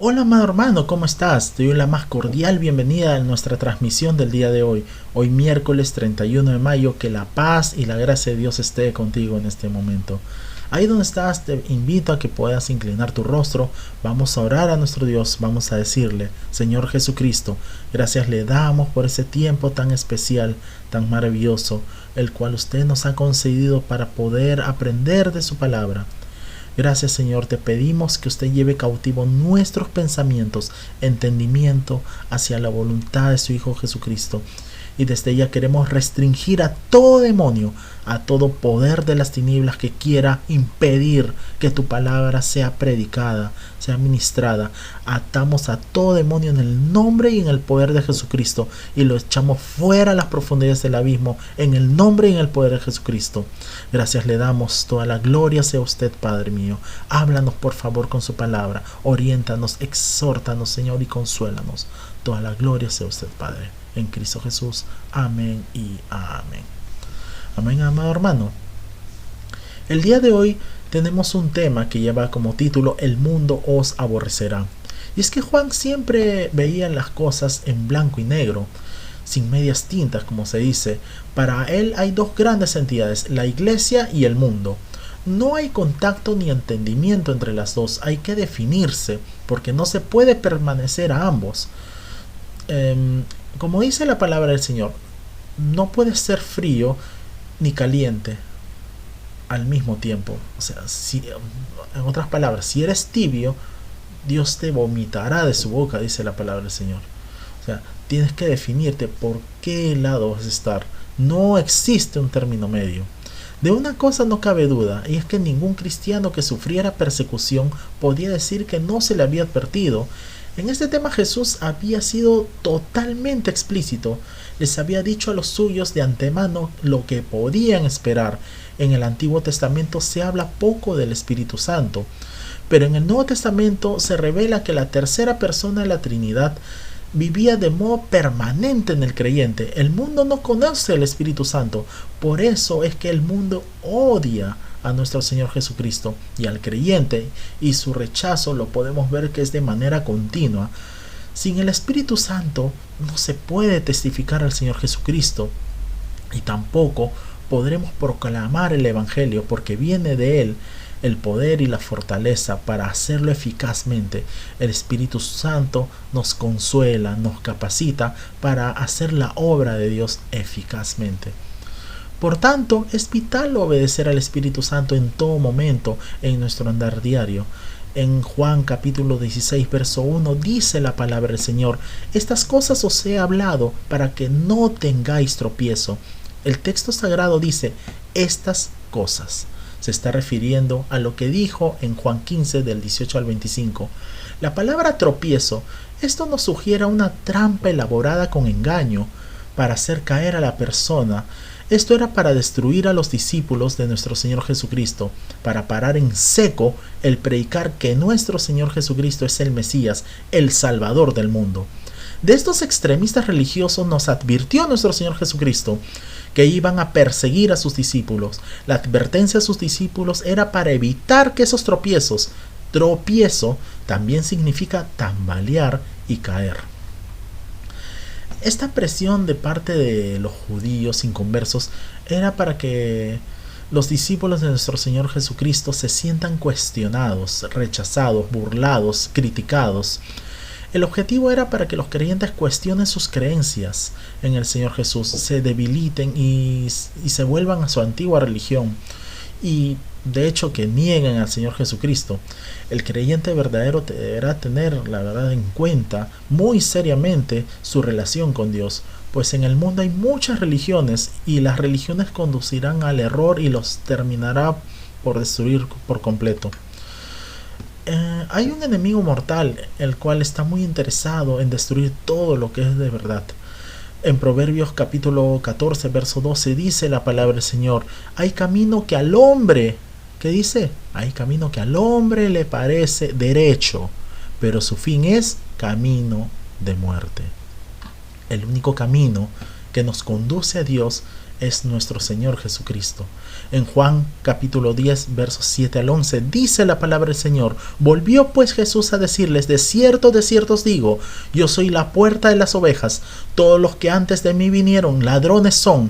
Hola amado hermano, ¿cómo estás? Te doy la más cordial bienvenida a nuestra transmisión del día de hoy. Hoy miércoles 31 de mayo, que la paz y la gracia de Dios esté contigo en este momento. Ahí donde estás, te invito a que puedas inclinar tu rostro. Vamos a orar a nuestro Dios, vamos a decirle: Señor Jesucristo, gracias le damos por ese tiempo tan especial, tan maravilloso, el cual usted nos ha concedido para poder aprender de su palabra. Gracias, Señor, te pedimos que usted lleve cautivo nuestros pensamientos, entendimiento hacia la voluntad de su Hijo Jesucristo. Y desde ella queremos restringir a todo demonio, a todo poder de las tinieblas que quiera impedir que tu palabra sea predicada, sea ministrada. Atamos a todo demonio en el nombre y en el poder de Jesucristo y lo echamos fuera a las profundidades del abismo en el nombre y en el poder de Jesucristo. Gracias le damos, toda la gloria sea usted, Padre mío. Háblanos por favor con su palabra, oriéntanos, exhórtanos, Señor, y consuélanos. Toda la gloria sea usted, Padre. En Cristo Jesús. Amén y amén. Amén, amado hermano. El día de hoy tenemos un tema que lleva como título: El mundo os aborrecerá. Y es que Juan siempre veía las cosas en blanco y negro, sin medias tintas, como se dice. Para él hay dos grandes entidades, la iglesia y el mundo. No hay contacto ni entendimiento entre las dos. Hay que definirse, porque no se puede permanecer a ambos. Como dice la palabra del Señor, no puedes ser frío ni caliente al mismo tiempo. O sea, en otras palabras, si eres tibio, Dios te vomitará de su boca, dice la palabra del Señor. O sea, tienes que definirte por qué lado vas a estar. No existe un término medio. De una cosa no cabe duda, y es que ningún cristiano que sufriera persecución podía decir que no se le había advertido. En este tema Jesús había sido totalmente explícito. Les había dicho a los suyos de antemano lo que podían esperar. En el Antiguo Testamento se habla poco del Espíritu Santo, pero en el Nuevo Testamento se revela que la tercera persona de la Trinidad vivía de modo permanente en el creyente. El mundo no conoce al Espíritu Santo, por eso es que el mundo odia a nuestro Señor Jesucristo y al creyente, y su rechazo lo podemos ver que es de manera continua. Sin el Espíritu Santo no se puede testificar al Señor Jesucristo, y tampoco podremos proclamar el Evangelio, porque viene de Él el poder y la fortaleza para hacerlo eficazmente. El Espíritu Santo nos consuela, nos capacita para hacer la obra de Dios eficazmente. Por tanto, es vital obedecer al Espíritu Santo en todo momento en nuestro andar diario. En Juan capítulo 16, verso 1 dice la palabra del Señor: estas cosas os he hablado para que no tengáis tropiezo. El texto sagrado dice estas cosas. Se está refiriendo a lo que dijo en Juan 15 del 18 al 25. La palabra tropiezo, esto nos sugiere una trampa elaborada con engaño para hacer caer a la persona. Esto era para destruir a los discípulos de nuestro Señor Jesucristo, para parar en seco el predicar que nuestro Señor Jesucristo es el Mesías, el Salvador del mundo. De estos extremistas religiosos nos advirtió nuestro Señor Jesucristo que iban a perseguir a sus discípulos. La advertencia a sus discípulos era para evitar que esos tropiezos, tropiezo también significa tambalear y caer. Esta presión de parte de los judíos inconversos era para que los discípulos de nuestro Señor Jesucristo se sientan cuestionados, rechazados, burlados, criticados. El objetivo era para que los creyentes cuestionen sus creencias en el Señor Jesús, se debiliten y se vuelvan a su antigua religión, y de hecho que nieguen al Señor Jesucristo. El creyente verdadero deberá tener la verdad en cuenta muy seriamente su relación con Dios, pues en el mundo hay muchas religiones y las religiones conducirán al error y los terminará por destruir por completo. Hay un enemigo mortal el cual está muy interesado en destruir todo lo que es de verdad. En Proverbios capítulo 14 verso 12 dice la palabra del Señor: hay camino que al hombre ¿Qué dice? Hay camino que al hombre le parece derecho, pero su fin es camino de muerte. El único camino que nos conduce a Dios es nuestro Señor Jesucristo. En Juan capítulo 10, versos 7 al 11, dice la palabra del Señor: volvió pues Jesús a decirles: de cierto os digo, yo soy la puerta de las ovejas. Todos los que antes de mí vinieron, ladrones son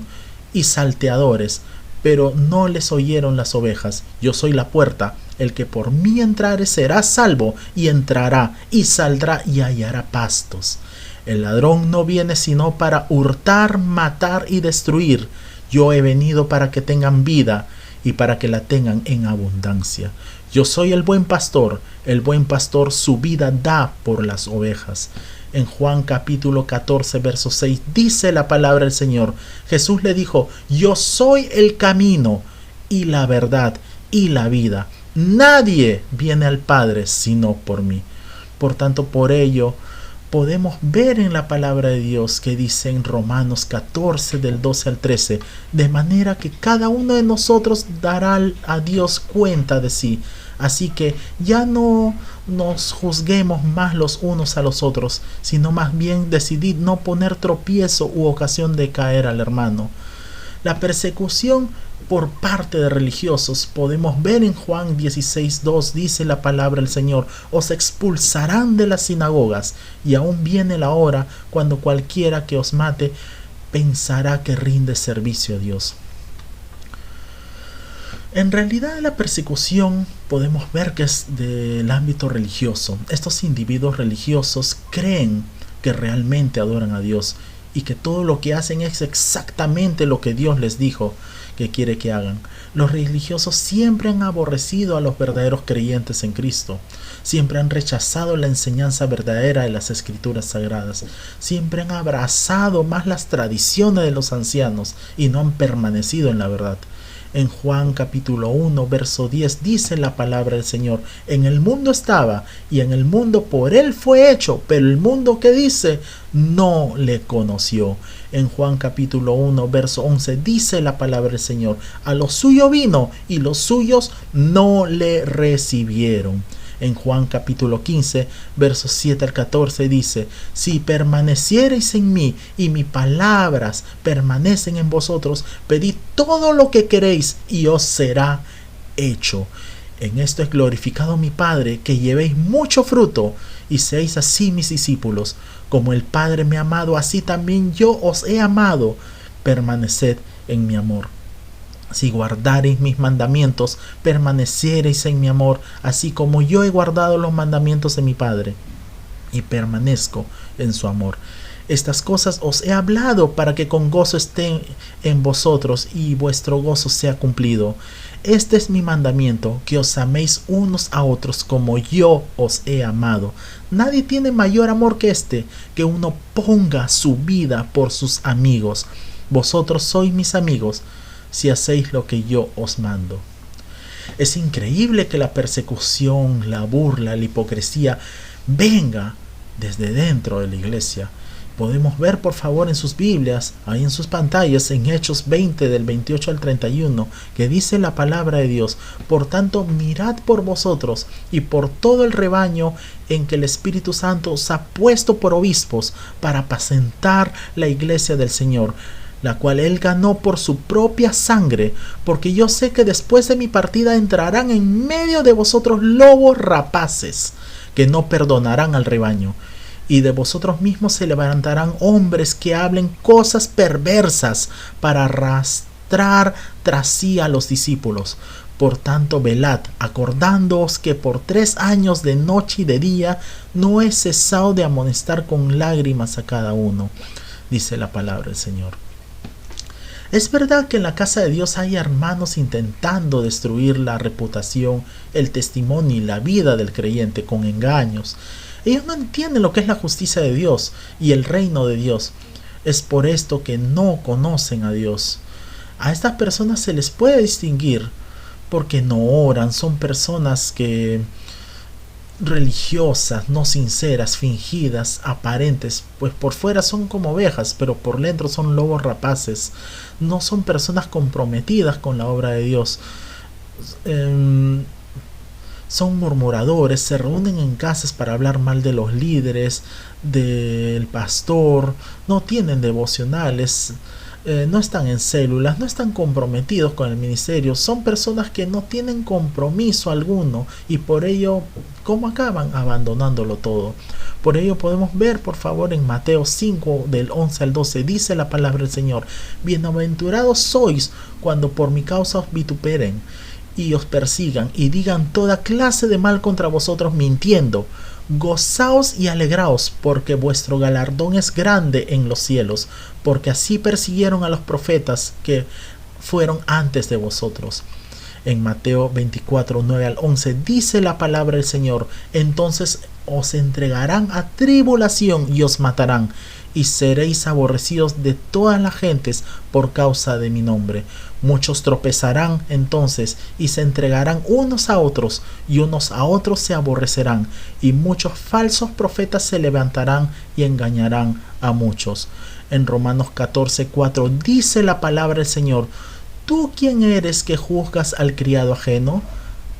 y salteadores, pero no les oyeron las ovejas. Yo soy la puerta. El que por mí entrare será salvo, y entrará y saldrá y hallará pastos. El ladrón no viene sino para hurtar, matar y destruir. Yo he venido para que tengan vida y para que la tengan en abundancia. Yo soy el buen pastor su vida da por las ovejas. En Juan capítulo 14, verso 6 dice la palabra del Señor: Jesús le dijo: yo soy el camino y la verdad y la vida. Nadie viene al Padre sino por mí. Por tanto, por ello, podemos ver en la palabra de Dios que dice en Romanos 14 del 12 al 13, de manera que cada uno de nosotros dará a Dios cuenta de sí. Así que ya no nos juzguemos más los unos a los otros, sino más bien decidid no poner tropiezo u ocasión de caer al hermano. La persecución por parte de religiosos podemos ver en Juan 16:2, dice la palabra del Señor: os expulsarán de las sinagogas, y aún viene la hora cuando cualquiera que os mate pensará que rinde servicio a Dios. En realidad la persecución podemos ver que es del ámbito religioso. Estos individuos religiosos creen que realmente adoran a Dios y que todo lo que hacen es exactamente lo que Dios les dijo que quiere que hagan. Los religiosos siempre han aborrecido a los verdaderos creyentes en Cristo. Siempre han rechazado la enseñanza verdadera de las Escrituras Sagradas. Siempre han abrazado más las tradiciones de los ancianos y no han permanecido en la verdad. En Juan capítulo 1, verso 10 dice la palabra del Señor: en el mundo estaba, y en el mundo por él fue hecho, pero el mundo, ¿qué dice? No le conoció. En Juan capítulo 1, verso 11 dice la palabra del Señor: a lo suyo vino, y los suyos no le recibieron. En Juan capítulo 15, versos 7 al 14 dice: si permaneciereis en mí y mis palabras permanecen en vosotros, pedid todo lo que queréis y os será hecho. En esto es glorificado mi Padre, que llevéis mucho fruto y seáis así mis discípulos. Como el Padre me ha amado, así también yo os he amado. Permaneced en mi amor. Si guardareis mis mandamientos, permaneciereis en mi amor, así como yo he guardado los mandamientos de mi Padre y permanezco en su amor. Estas cosas os he hablado para que con gozo esté en vosotros y vuestro gozo sea cumplido. Este es mi mandamiento, que os améis unos a otros como yo os he amado. Nadie tiene mayor amor que este, que uno ponga su vida por sus amigos. Vosotros sois mis amigos si hacéis lo que yo os mando. Es increíble que la persecución, la burla, la hipocresía venga desde dentro de la iglesia. Podemos ver, por favor, en sus Biblias, ahí en sus pantallas, en Hechos 20 del 28 al 31, que dice la palabra de Dios: por tanto, mirad por vosotros y por todo el rebaño en que el Espíritu Santo os ha puesto por obispos para apacentar la iglesia del Señor, la cual él ganó por su propia sangre, porque yo sé que después de mi partida entrarán en medio de vosotros lobos rapaces, que no perdonarán al rebaño, y de vosotros mismos se levantarán hombres que hablen cosas perversas para arrastrar tras sí a los discípulos. Por tanto, velad, acordándoos que por 3 años de noche y de día no he cesado de amonestar con lágrimas a cada uno, dice la palabra del Señor. Es verdad que en la casa de Dios hay hermanos intentando destruir la reputación, el testimonio y la vida del creyente con engaños. Ellos no entienden lo que es la justicia de Dios y el reino de Dios. Es por esto que no conocen a Dios. A estas personas se les puede distinguir porque no oran, son personas que religiosas, no sinceras, fingidas, aparentes, pues por fuera son como ovejas, pero por dentro son lobos rapaces. No son personas comprometidas con la obra de Dios. em, son murmuradores, se reúnen en casas para hablar mal de los líderes, del pastor, no tienen devocionales, no están en células, no están comprometidos con el ministerio, son personas que no tienen compromiso alguno y por ello, ¿cómo acaban? Abandonándolo todo. Por ello podemos ver, por favor, en Mateo 5, del 11 al 12, dice la palabra del Señor: bienaventurados sois cuando por mi causa os vituperen y os persigan y digan toda clase de mal contra vosotros mintiendo. Gozaos y alegraos, porque vuestro galardón es grande en los cielos, porque así persiguieron a los profetas que fueron antes de vosotros. En Mateo 24, 9 al 11 dice la palabra del Señor: entonces os entregarán a tribulación y os matarán, y seréis aborrecidos de todas las gentes por causa de mi nombre. Muchos tropezarán entonces y se entregarán unos a otros, y unos a otros se aborrecerán, y muchos falsos profetas se levantarán y engañarán a muchos. En Romanos 14, 4 dice la palabra del Señor: ¿tú quién eres que juzgas al criado ajeno?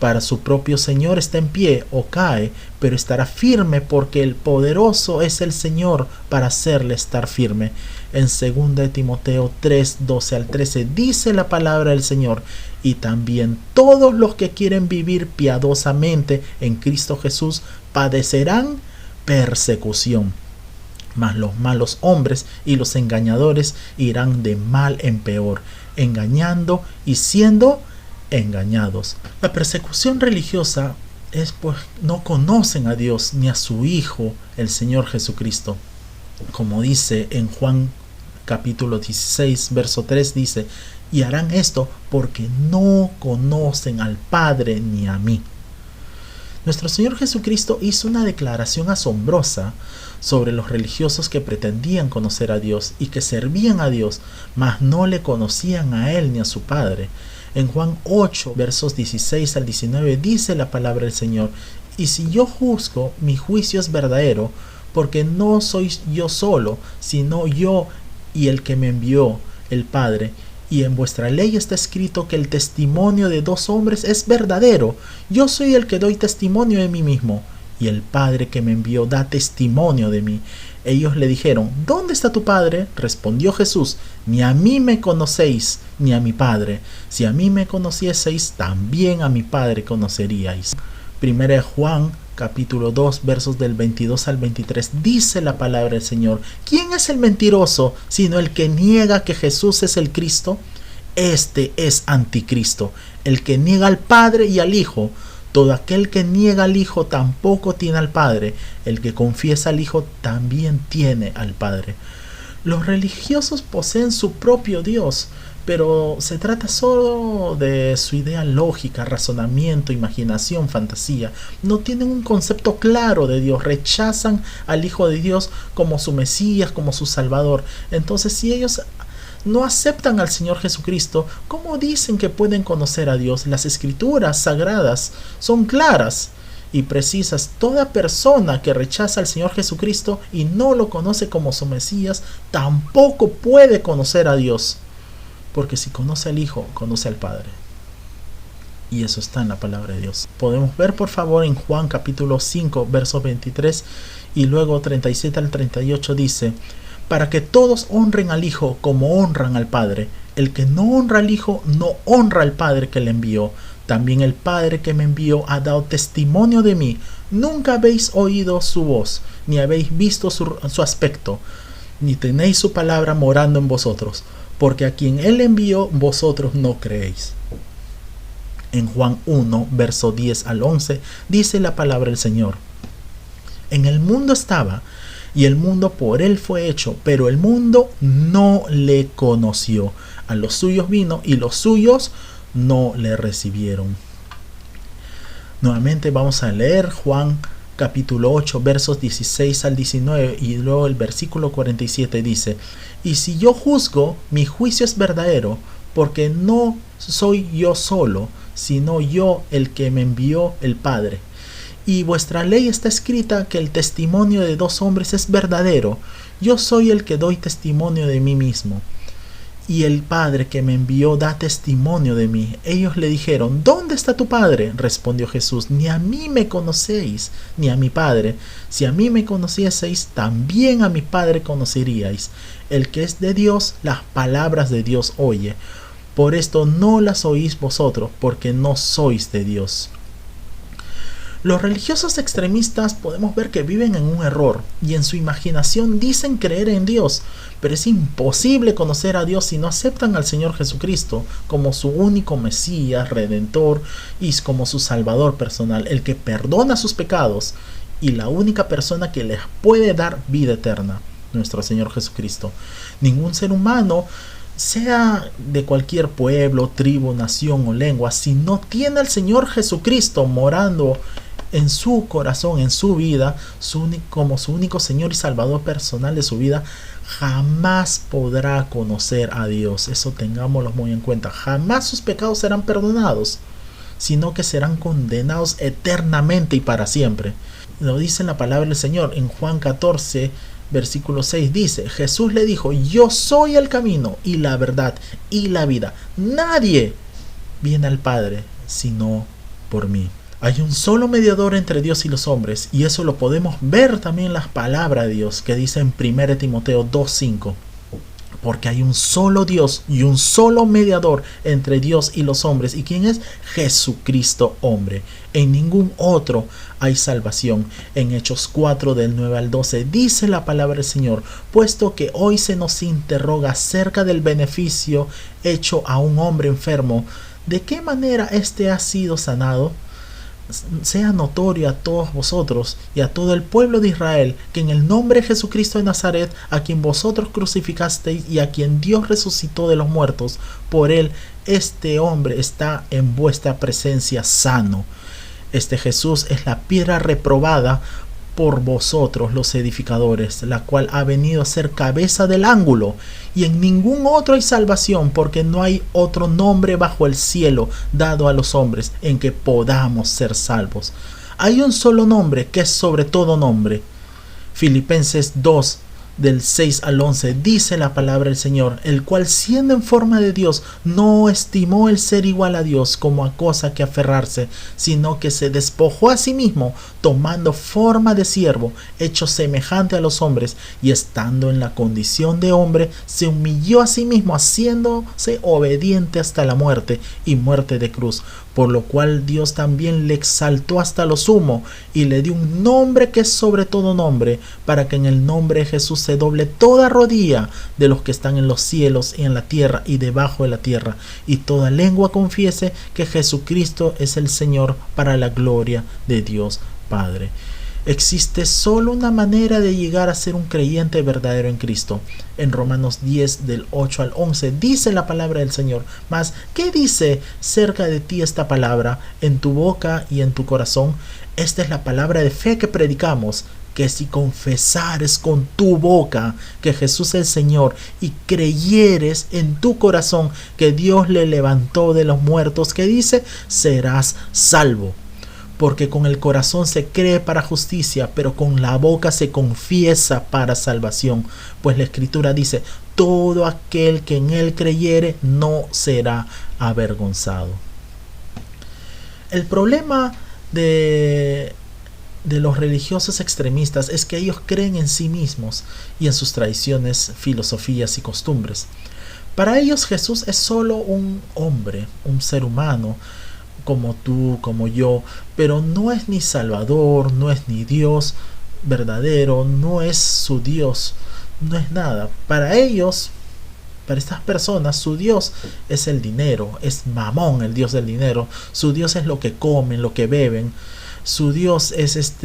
Para su propio Señor está en pie o cae, pero estará firme, porque el poderoso es el Señor para hacerle estar firme. En 2 Timoteo 3, 12 al 13 dice la palabra del Señor: y también todos los que quieren vivir piadosamente en Cristo Jesús padecerán persecución. Mas los malos hombres y los engañadores irán de mal en peor, engañando y siendo engañados. La persecución religiosa es pues no conocen a Dios ni a su Hijo, el Señor Jesucristo. Como dice en Juan capítulo 16, verso 3, dice: y harán esto porque no conocen al Padre ni a mí. Nuestro Señor Jesucristo hizo una declaración asombrosa sobre los religiosos que pretendían conocer a Dios y que servían a Dios, mas no le conocían a Él ni a su Padre. En Juan 8, versos 16 al 19 dice la palabra del Señor: y si yo juzgo, mi juicio es verdadero, porque no soy yo solo, sino yo y el que me envió, el Padre. Y en vuestra ley está escrito que el testimonio de dos hombres es verdadero. Yo soy el que doy testimonio de mí mismo, y el Padre que me envió da testimonio de mí. Ellos le dijeron: ¿dónde está tu Padre? Respondió Jesús: ni a mí me conocéis, ni a mi Padre. Si a mí me conocieseis, también a mi Padre conoceríais. 1 Juan capítulo 2, versos del 22 al 23 dice la palabra del Señor: ¿quién es el mentiroso sino el que niega que Jesús es el Cristo? Este es anticristo, el que niega al Padre y al Hijo. Todo aquel que niega al Hijo tampoco tiene al Padre. El que confiesa al Hijo también tiene al Padre. Los religiosos poseen su propio Dios, pero se trata solo de su idea lógica, razonamiento, imaginación, fantasía. No tienen un concepto claro de Dios, rechazan al Hijo de Dios como su Mesías, como su Salvador. Entonces, si ellos no aceptan al Señor Jesucristo, ¿cómo dicen que pueden conocer a Dios? Las Escrituras sagradas son claras y precisas. Toda persona que rechaza al Señor Jesucristo y no lo conoce como su Mesías, tampoco puede conocer a Dios. Porque si conoce al Hijo, conoce al Padre. Y eso está en la palabra de Dios. Podemos ver por favor en Juan capítulo 5, versos 23 y luego 37 al 38 dice: para que todos honren al Hijo como honran al Padre. El que no honra al Hijo, no honra al Padre que le envió. También el Padre que me envió ha dado testimonio de mí. Nunca habéis oído su voz, ni habéis visto su aspecto, ni tenéis su palabra morando en vosotros, porque a quien Él envió, vosotros no creéis. En Juan 1, verso 10 al 11, dice la palabra del Señor: en el mundo estaba, y el mundo por Él fue hecho, pero el mundo no le conoció. A los suyos vino, y los suyos no le recibieron. Nuevamente vamos a leer Juan capítulo 8, versos 16 al 19, y luego el versículo 47 dice: y si yo juzgo, mi juicio es verdadero, porque no soy yo solo, sino yo el que me envió el Padre. Y vuestra ley está escrita que el testimonio de dos hombres es verdadero. Yo soy el que doy testimonio de mí mismo. y el Padre que me envió da testimonio de mí. Ellos le dijeron: ¿Dónde está tu Padre? Respondió Jesús: Ni a mí me conocéis, ni a mi Padre. Si a mí me conocieseis, también a mi Padre conoceríais. El que es de Dios, las palabras de Dios oye. Por esto no las oís vosotros, porque no sois de Dios. Los religiosos extremistas podemos ver que viven en un error y en su imaginación dicen creer en Dios, pero es imposible conocer a Dios si no aceptan al Señor Jesucristo como su único Mesías, Redentor y como su Salvador personal, el que perdona sus pecados y la única persona que les puede dar vida eterna, nuestro Señor Jesucristo. Ningún ser humano, sea de cualquier pueblo, tribu, nación o lengua, si no tiene al Señor Jesucristo morando en su corazón, en su vida, como su único Señor y Salvador personal de su vida, jamás podrá conocer a Dios. Eso tengámoslo muy en cuenta. Jamás sus pecados serán perdonados, sino que serán condenados eternamente y para siempre. Lo dice en la palabra del Señor. En Juan 14, versículo 6 dice: Jesús le dijo: Yo soy el camino y la verdad y la vida. Nadie viene al Padre sino por mí. Hay un solo mediador entre Dios y los hombres, y eso lo podemos ver también en las palabras de Dios que dice en 1 Timoteo 2:5. Porque hay un solo Dios y un solo mediador entre Dios y los hombres. ¿Y quién es? Jesucristo hombre. En ningún otro hay salvación. En Hechos 4 del 9 al 12 dice la palabra del Señor: puesto que hoy se nos interroga acerca del beneficio hecho a un hombre enfermo, ¿de qué manera éste ha sido sanado? Sea notorio a todos vosotros y a todo el pueblo de Israel que en el nombre de Jesucristo de Nazaret, a quien vosotros crucificasteis y a quien Dios resucitó de los muertos, por él este hombre está en vuestra presencia sano. Este Jesús es la piedra reprobada por vosotros los edificadores, la cual ha venido a ser cabeza del ángulo, y en ningún otro hay salvación, porque no hay otro nombre bajo el cielo dado a los hombres en que podamos ser salvos. Hay un solo nombre que es sobre todo nombre. Filipenses 2 del 6 al 11 dice la palabra del Señor: el cual, siendo en forma de Dios, no estimó el ser igual a Dios como a cosa que aferrarse, sino que se despojó a sí mismo, tomando forma de siervo, hecho semejante a los hombres, y estando en la condición de hombre, se humilló a sí mismo, haciéndose obediente hasta la muerte y muerte de cruz. Por lo cual Dios también le exaltó hasta lo sumo y le dio un nombre que es sobre todo nombre, para que en el nombre de Jesús se doble toda rodilla de los que están en los cielos y en la tierra y debajo de la tierra, y toda lengua confiese que Jesucristo es el Señor, para la gloria de Dios Padre. Existe solo una manera de llegar a ser un creyente verdadero en Cristo. En Romanos 10 del 8 al 11 dice la palabra del Señor: mas ¿qué dice cerca de ti esta palabra en tu boca y en tu corazón? Esta es la palabra de fe que predicamos, que si confesares con tu boca que Jesús es el Señor y creyeres en tu corazón que Dios le levantó de los muertos, que dice, serás salvo. Porque con el corazón se cree para justicia, pero con la boca se confiesa para salvación. Pues la Escritura dice: todo aquel que en él creyere no será avergonzado. El problema de los religiosos extremistas es que ellos creen en sí mismos y en sus tradiciones, filosofías y costumbres. Para ellos Jesús es solo un hombre, un ser humano, como tú, como yo, pero no es ni Salvador, no es ni Dios verdadero, no es su Dios, no es nada. Para ellos, para estas personas, su Dios es el dinero, es Mamón, el Dios del dinero. Su Dios es lo que comen, lo que beben. Su Dios es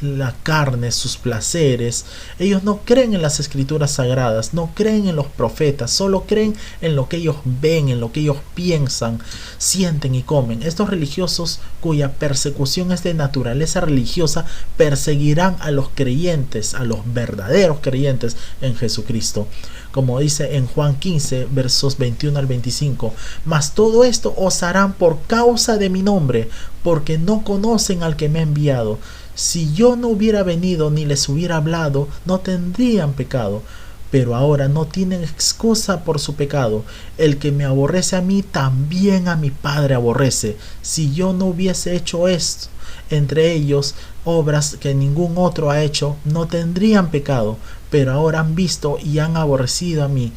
la carne, sus placeres. Ellos no creen en las escrituras sagradas, no creen en los profetas, solo creen en lo que ellos ven, en lo que ellos piensan, sienten y comen. Estos religiosos, cuya persecución es de naturaleza religiosa, perseguirán a los creyentes, a los verdaderos creyentes en Jesucristo. Como dice en Juan 15, versos 21 al 25: mas todo esto os harán por causa de mi nombre, porque no conocen al que me ha enviado. Si yo no hubiera venido ni les hubiera hablado, no tendrían pecado. pero ahora no tienen excusa por su pecado. El que me aborrece a mí, también a mi Padre aborrece. Si yo no hubiese hecho esto, entre ellos obras que ningún otro ha hecho, no tendrían pecado, pero ahora han visto y han aborrecido a mí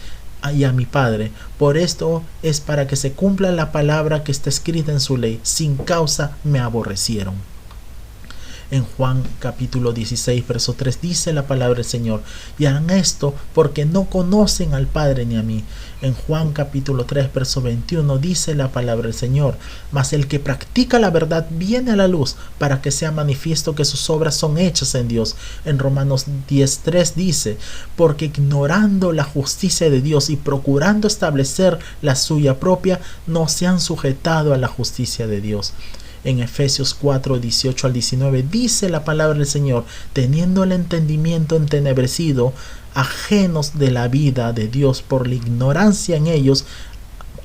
y a mi Padre. Por esto es para que se cumpla la palabra que está escrita en su ley: sin causa me aborrecieron. En Juan capítulo 16, verso 3 dice la palabra del Señor: y harán esto porque no conocen al Padre ni a mí. En Juan capítulo 3, verso 21 dice la palabra del Señor: mas el que practica la verdad viene a la luz, para que sea manifiesto que sus obras son hechas en Dios. En Romanos 10:3 dice: porque ignorando la justicia de Dios y procurando establecer la suya propia, no se han sujetado a la justicia de Dios. En Efesios 4, 18 al 19 dice la palabra del Señor: teniendo el entendimiento entenebrecido, ajenos de la vida de Dios por la ignorancia en ellos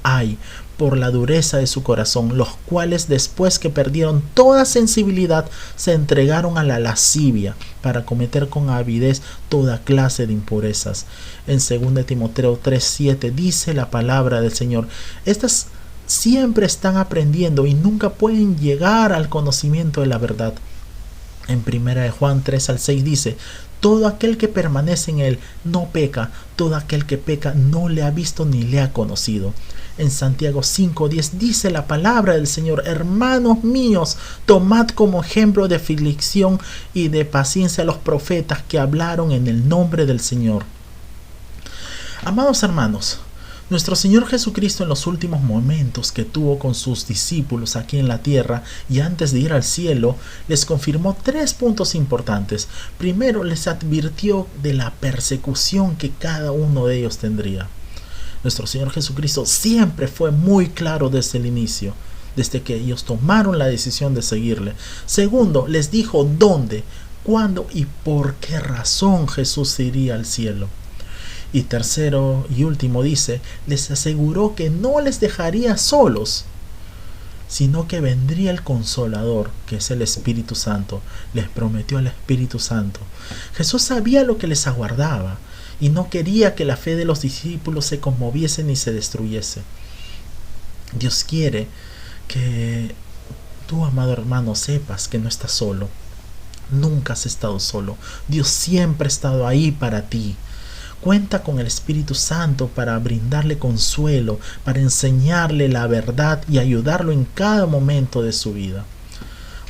hay, por la dureza de su corazón, los cuales después que perdieron toda sensibilidad se entregaron a la lascivia para cometer con avidez toda clase de impurezas. En 2 Timoteo 3:7 dice la palabra del Señor: estas siempre están aprendiendo y nunca pueden llegar al conocimiento de la verdad. En 1 Juan 3 al 6 dice: todo aquel que permanece en él no peca, todo aquel que peca no le ha visto ni le ha conocido. En Santiago 5:10 dice la palabra del Señor: hermanos míos, tomad como ejemplo de aflicción y de paciencia a los profetas que hablaron en el nombre del Señor. Amados hermanos, nuestro Señor Jesucristo, en los últimos momentos que tuvo con sus discípulos aquí en la tierra y antes de ir al cielo, les confirmó 3 puntos importantes. Primero, les advirtió de la persecución que cada uno de ellos tendría. Nuestro Señor Jesucristo siempre fue muy claro desde el inicio, desde que ellos tomaron la decisión de seguirle. Segundo, les dijo dónde, cuándo y por qué razón Jesús iría al cielo. Y tercero y último dice, les aseguró que no les dejaría solos, sino que vendría el Consolador, que es el Espíritu Santo. Les prometió el Espíritu Santo. Jesús sabía lo que les aguardaba y no quería que la fe de los discípulos se conmoviese ni se destruyese. Dios quiere que tú, amado hermano, sepas que no estás solo. Nunca has estado solo. Dios siempre ha estado ahí para ti. Cuenta con el Espíritu Santo para brindarle consuelo, para enseñarle la verdad y ayudarlo en cada momento de su vida.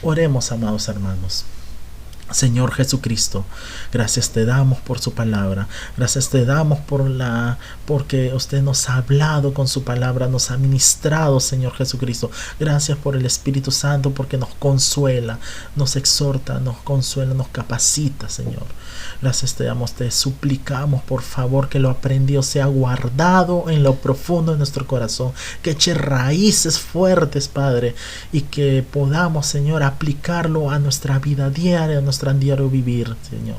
Oremos, amados hermanos. Señor Jesucristo, gracias te damos por su palabra, gracias te damos porque usted nos ha hablado con su palabra, nos ha ministrado, Señor Jesucristo. Gracias por el Espíritu Santo, porque nos consuela, nos exhorta, nos consuela, nos capacita, Señor. Gracias te damos, te suplicamos, por favor, que lo aprendido sea guardado en lo profundo de nuestro corazón, que eche raíces fuertes, Padre, y que podamos, Señor, aplicarlo a nuestra vida diaria, a nuestro diario vivir, Señor.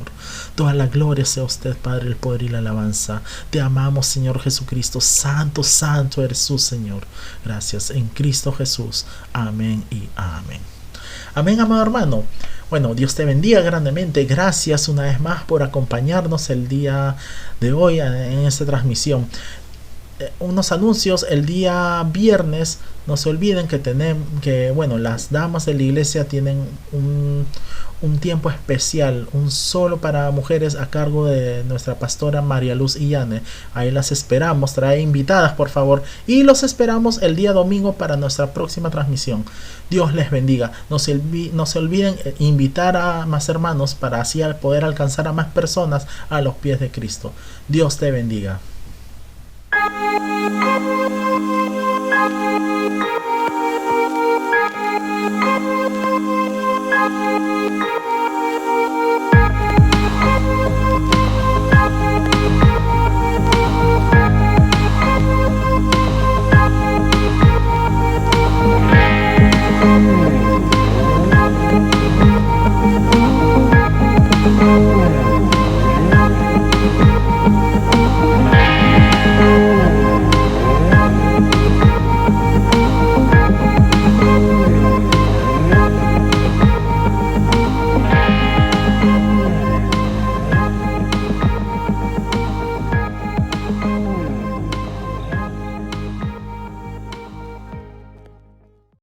Toda la gloria sea usted, Padre, el poder y la alabanza. Te amamos, Señor Jesucristo. Santo, santo eres tú, Señor. Gracias en Cristo Jesús. Amén y amén. Amén, amado hermano. Bueno, Dios te bendiga grandemente. Gracias una vez más por acompañarnos el día de hoy en esta transmisión. Unos anuncios: el día viernes, no se olviden que las damas de la iglesia tienen un tiempo especial, un solo para mujeres, a cargo de nuestra pastora María Luz Illane. Ahí las esperamos, trae invitadas, por favor, y los esperamos el día domingo para nuestra próxima transmisión. Dios les bendiga. No se olviden invitar a más hermanos para así poder alcanzar a más personas a los pies de Cristo. Dios te bendiga.